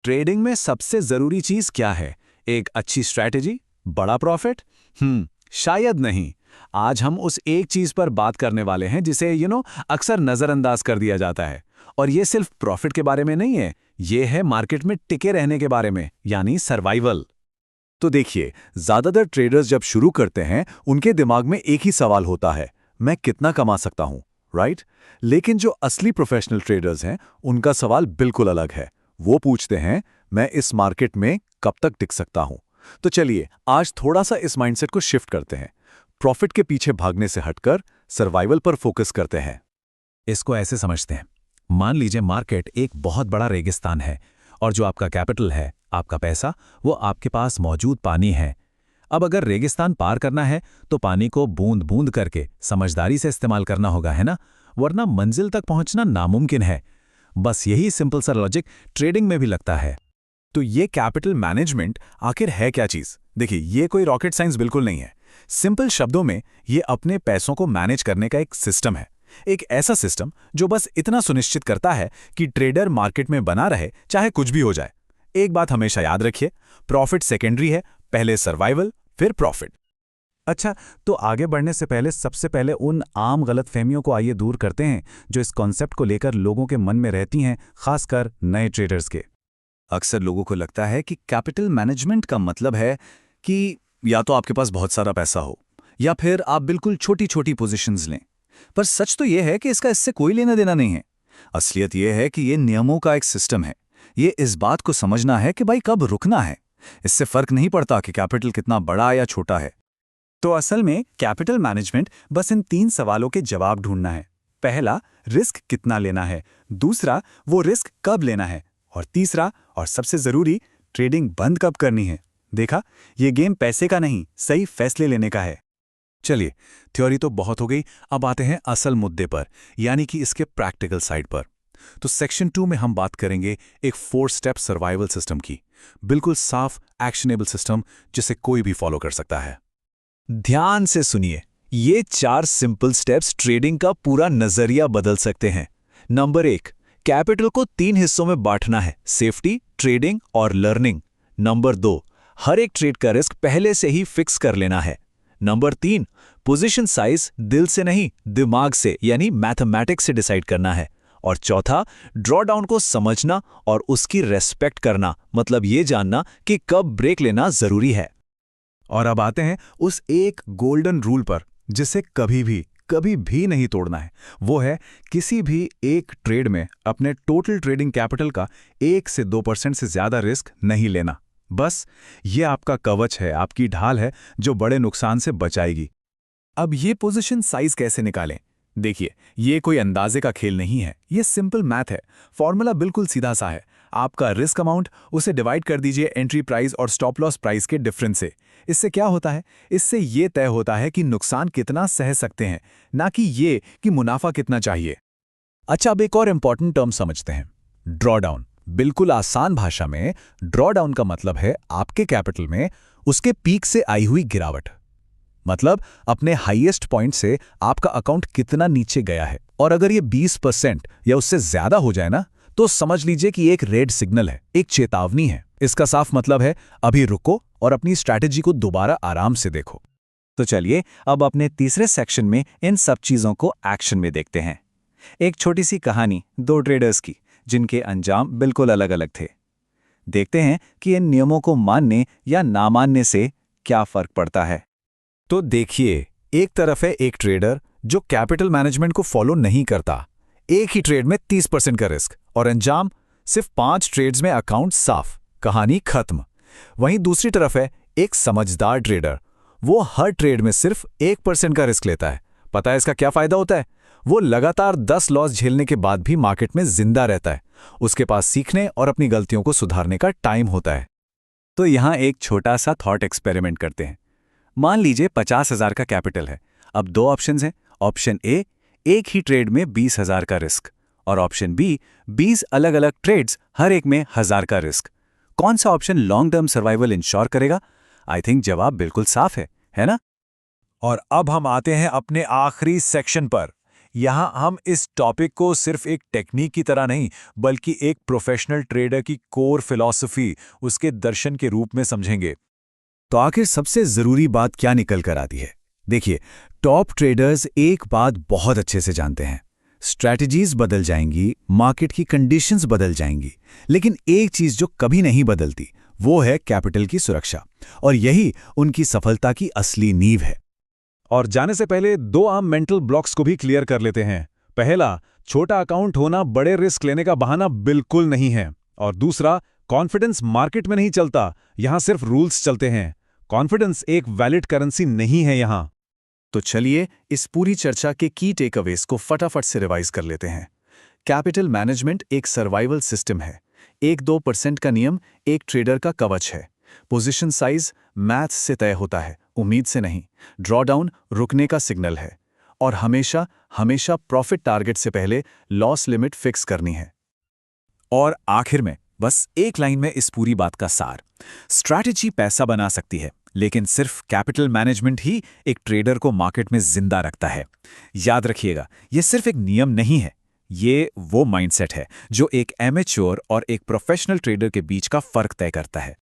Trading में सबसे जरूरी चीज क्या है? एक अच्छी स्ट्रैटेजी, बड़ा प्रॉफिट? शायद नहीं। आज हम उस एक चीज पर बात करने वाले हैं जिसे अक्सर नजरअंदाज कर दिया जाता है। और ये सिर्फ प्रॉफिट के बारे में नहीं है, ये है मार्केट में टिके रहने के बारे में, यानी सर्वाइवल। तो देखिए, ज्यादातर ट्रेडर्स जब शुरू करते हैं उनके दिमाग में एक ही सवाल होता है, मैं कितना कमा सकता हूं, राइट? लेकिन जो असली प्रोफेशनल ट्रेडर्स हैं उनका सवाल बिल्कुल अलग है। वो पूछते हैं, मैं इस मार्केट में कब तक टिक सकता हूं? तो चलिए आज थोड़ा सा इस माइंडसेट को शिफ्ट करते हैं। प्रॉफिट के पीछे भागने से हटकर सर्वाइवल पर फोकस करते हैं। इसको ऐसे समझते हैं, मान लीजिए मार्केट एक बहुत बड़ा रेगिस्तान है और जो आपका कैपिटल है, आपका पैसा, वो आपके पास मौजूद पानी है। अब अगर रेगिस्तान पार करना है तो पानी को बूंद बूंद करके समझदारी से इस्तेमाल करना होगा, है ना? वरना मंजिल तक पहुंचना नामुमकिन है। बस यही सिंपल सा लॉजिक ट्रेडिंग में भी लगता है। तो ये कैपिटल मैनेजमेंट आखिर है क्या चीज? देखिए, ये कोई रॉकेट साइंस बिल्कुल नहीं है। सिंपल शब्दों में ये अपने पैसों को मैनेज करने का एक सिस्टम है। एक ऐसा सिस्टम जो बस इतना सुनिश्चित करता है कि ट्रेडर मार्केट में बना रहे, चाहे कुछ भी हो जाए। एक बात हमेशा याद रखिए, प्रॉफिट सेकेंडरी है, पहले सर्वाइवल फिर प्रॉफिट। अच्छा, तो आगे बढ़ने से पहले सबसे पहले उन आम गलतफहमियों को आइए दूर करते हैं जो इस कॉन्सेप्ट को लेकर लोगों के मन में रहती हैं, खासकर नए ट्रेडर्स के। अक्सर लोगों को लगता है कि कैपिटल मैनेजमेंट का मतलब है कि या तो आपके पास बहुत सारा पैसा हो या फिर आप बिल्कुल छोटी छोटी पोजीशंस लें। पर सच तो यह है कि इसका इससे कोई लेना देना नहीं है। असलियत यह है कि ये नियमों का एक सिस्टम है। ये इस बात को समझना है कि भाई कब रुकना है। इससे फर्क नहीं पड़ता कि कैपिटल कितना बड़ा या छोटा है। तो असल में कैपिटल मैनेजमेंट बस इन 3 सवालों के जवाब ढूंढना है। पहला, रिस्क कितना लेना है। दूसरा, वो रिस्क कब लेना है। और तीसरा और सबसे जरूरी, ट्रेडिंग बंद कब करनी है। देखा, ये गेम पैसे का नहीं, सही फैसले लेने का है। चलिए, थ्योरी तो बहुत हो गई, अब आते हैं असल मुद्दे पर, यानी कि इसके प्रैक्टिकल साइड पर। तो सेक्शन 2 में हम बात करेंगे एक 4 स्टेप सर्वाइवल सिस्टम की। बिल्कुल साफ, एक्शनेबल सिस्टम जिसे कोई भी फॉलो कर सकता है। ध्यान से सुनिए, ये 4 सिंपल स्टेप्स ट्रेडिंग का पूरा नजरिया बदल सकते हैं। नंबर 1, कैपिटल को 3 हिस्सों में बांटना है, सेफ्टी, ट्रेडिंग और लर्निंग। नंबर 2, हर एक ट्रेड का रिस्क पहले से ही फिक्स कर लेना है। नंबर 3, पोजीशन साइज दिल से नहीं, दिमाग से यानी मैथमेटिक्स से डिसाइड करना है। और चौथा, ड्रॉडाउन को समझना और उसकी रेस्पेक्ट करना, मतलब ये जानना कि कब ब्रेक लेना जरूरी है। और अब आते हैं उस एक गोल्डन रूल पर जिसे कभी भी नहीं तोड़ना है। वो है किसी भी एक ट्रेड में अपने टोटल ट्रेडिंग कैपिटल का 1 से 2% से ज्यादा रिस्क नहीं लेना। बस ये आपका कवच है, आपकी ढाल है जो बड़े नुकसान से बचाएगी। अब ये पोजीशन साइज कैसे निकालें? देखिए, ये कोई अंदाजे का खेल नहीं है, ये सिंपल मैथ है। फॉर्मूला बिल्कुल सीधा सा है। आपका रिस्क अमाउंट, उसे डिवाइड कर दीजिए एंट्री प्राइस और स्टॉप लॉस प्राइस के डिफरेंस से। इससे क्या होता है? इससे ये तय होता है कि नुकसान कितना सह सकते हैं, ना कि ये कि मुनाफा कितना चाहिए। अच्छा, अब एक और इंपॉर्टेंट टर्म समझते हैं, ड्रॉडाउन। बिल्कुल आसान भाषा में ड्रॉडाउन का मतलब है आपके कैपिटल में उसके पीक से आई हुई गिरावट। मतलब अपने हाईएस्ट पॉइंट से आपका अकाउंट कितना नीचे गया है। और अगर ये 20% या उससे ज्यादा हो जाए ना, तो समझ लीजिए कि एक रेड सिग्नल है, एक चेतावनी है। इसका साफ मतलब है अभी रुको और अपनी स्ट्रैटेजी को दोबारा आराम से देखो। तो चलिए अब अपने तीसरे सेक्शन में इन सब चीजों को एक्शन में देखते हैं। एक छोटी सी कहानी 2 ट्रेडर्स की, जिनके अंजाम बिल्कुल अलग अलग थे। देखते हैं कि इन नियमों को मानने या ना मानने से क्या फर्क पड़ता है। तो देखिए, एक तरफ है एक ट्रेडर जो कैपिटल मैनेजमेंट को फॉलो नहीं करता। एक ही ट्रेड में 30% का रिस्क और अंजाम सिर्फ 5 ट्रेड्स में अकाउंट साफ, कहानी खत्म। वहीं दूसरी तरफ है एक समझदार ट्रेडर। वो हर ट्रेड में सिर्फ 1% का रिस्क लेता है। पता है इसका क्या फायदा होता है? वो लगातार 10 लॉस झेलने के बाद भी मार्केट में जिंदा रहता है। उसके पास सीखने और अपनी गलतियों को सुधारने का टाइम होता है। तो यहां एक छोटा सा थॉट एक्सपेरिमेंट करते हैं। मान लीजिए 50,000 का कैपिटल है। अब 2 ऑप्शंस हैं। ऑप्शन ए, एक ही ट्रेड में 20,000 का रिस्क, और ऑप्शन बी, 20 अलग अलग ट्रेड्स, हर एक में 1,000 का रिस्क। कौन सा option long term survival ensure करेगा? आई थिंक जवाब बिल्कुल साफ है ना? और अब हम आते हैं अपने आखिरी सेक्शन पर, यहाँ हम इस टॉपिक को सिर्फ एक टेक्निक की तरह नहीं, बल्कि एक प्रोफेशनल ट्रेडर की कोर फिलॉसफी, उसके दर्शन के रूप में समझेंगे। तो आखिर सबसे जरूरी बात क्या निकल कर आती है? देखिए, टॉप ट्रेडर्स एक बात बहुत अच्छे से जानते हैं। स्ट्रैटेजीज बदल जाएंगी, मार्केट की कंडीशंस बदल जाएंगी, लेकिन एक चीज जो कभी नहीं बदलती वो है कैपिटल की सुरक्षा, और यही उनकी सफलता की असली नींव है। और जाने से पहले दो आम मेंटल ब्लॉक्स को भी क्लियर कर लेते हैं। पहला, छोटा अकाउंट होना बड़े रिस्क लेने का बहाना बिल्कुल नहीं है। और दूसरा, कॉन्फिडेंस मार्केट में नहीं चलता, यहां सिर्फ रूल्स चलते हैं। कॉन्फिडेंस एक वैलिड करेंसी नहीं है यहां। तो चलिए इस पूरी चर्चा के की टेकअवेज को फटाफट से रिवाइज कर लेते हैं। कैपिटल मैनेजमेंट एक सर्वाइवल सिस्टम है। 1-2% का नियम एक ट्रेडर का कवच है। पोजीशन साइज मैथ से तय होता है, उम्मीद से नहीं। ड्रॉडाउन रुकने का सिग्नल है। और हमेशा हमेशा प्रॉफिट टारगेट से पहले लॉस लिमिट फिक्स करनी है। और आखिर में बस एक लाइन में इस पूरी बात का सार, स्ट्रैटेजी पैसा बना सकती है, लेकिन सिर्फ कैपिटल मैनेजमेंट ही एक ट्रेडर को मार्केट में जिंदा रखता है। याद रखिएगा, यह सिर्फ एक नियम नहीं है, ये वो माइंडसेट है जो एक एमेच्योर और एक प्रोफेशनल ट्रेडर के बीच का फर्क तय करता है।